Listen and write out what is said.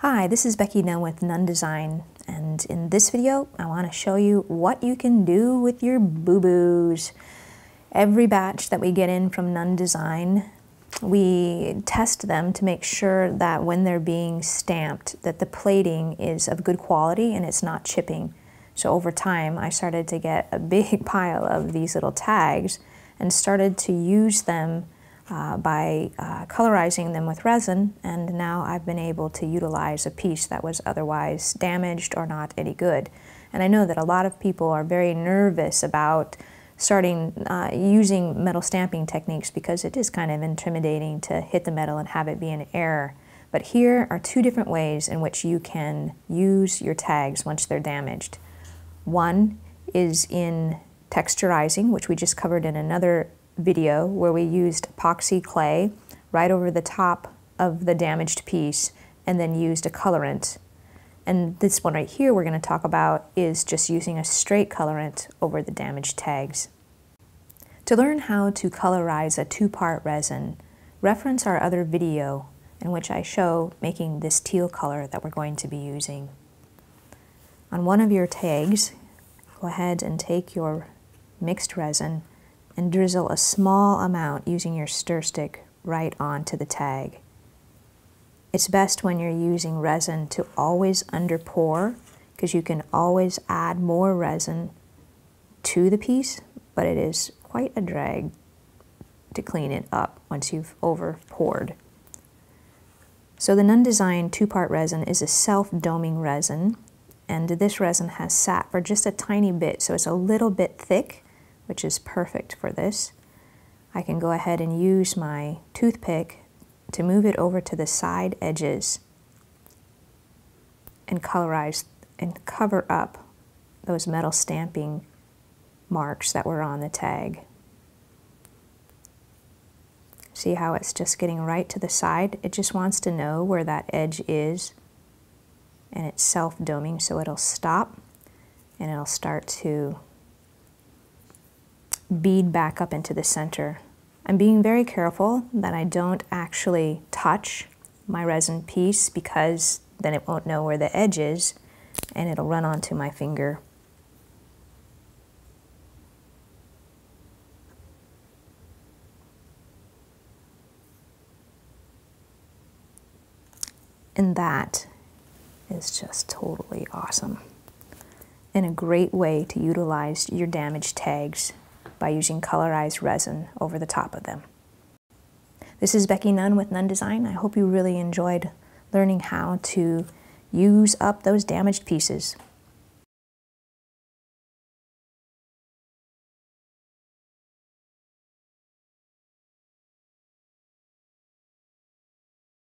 Hi, this is Becky Nunn with Nunn Design, and in this video I want to show you what you can do with your boo-boos. Every batch that we get in from Nunn Design, we test them to make sure that when they're being stamped that the plating is of good quality and it's not chipping. So over time I started to get a big pile of these little tags and started to use them by colorizing them with resin, and now I've been able to utilize a piece that was otherwise damaged or not any good. And I know that a lot of people are very nervous about starting using metal stamping techniques because it is kind of intimidating to hit the metal and have it be an error. But here are two different ways in which you can use your tags once they're damaged. One is in texturizing, which we just covered in another video, where we used epoxy clay right over the top of the damaged piece and then used a colorant. And this one right here we're going to talk about is just using a straight colorant over the damaged tags. To learn how to colorize a two-part resin, reference our other video in which I show making this teal color that we're going to be using. On one of your tags, go ahead and take your mixed resin and drizzle a small amount using your stir stick right onto the tag. It's best when you're using resin to always under pour, because you can always add more resin to the piece, but it is quite a drag to clean it up once you've over poured. So the Nunn Design two-part resin is a self-doming resin, and this resin has sat for just a tiny bit, so it's a little bit thick, which is perfect for this. I can go ahead and use my toothpick to move it over to the side edges and colorize and cover up those metal stamping marks that were on the tag. See how it's just getting right to the side? It just wants to know where that edge is, and it's self-doming, so it'll stop and it'll start to bead back up into the center. I'm being very careful that I don't actually touch my resin piece, because then it won't know where the edge is and it'll run onto my finger. And that is just totally awesome and a great way to utilize your damaged tags by using colorized resin over the top of them. This is Becky Nunn with Nunn Design. I hope you really enjoyed learning how to use up those damaged pieces.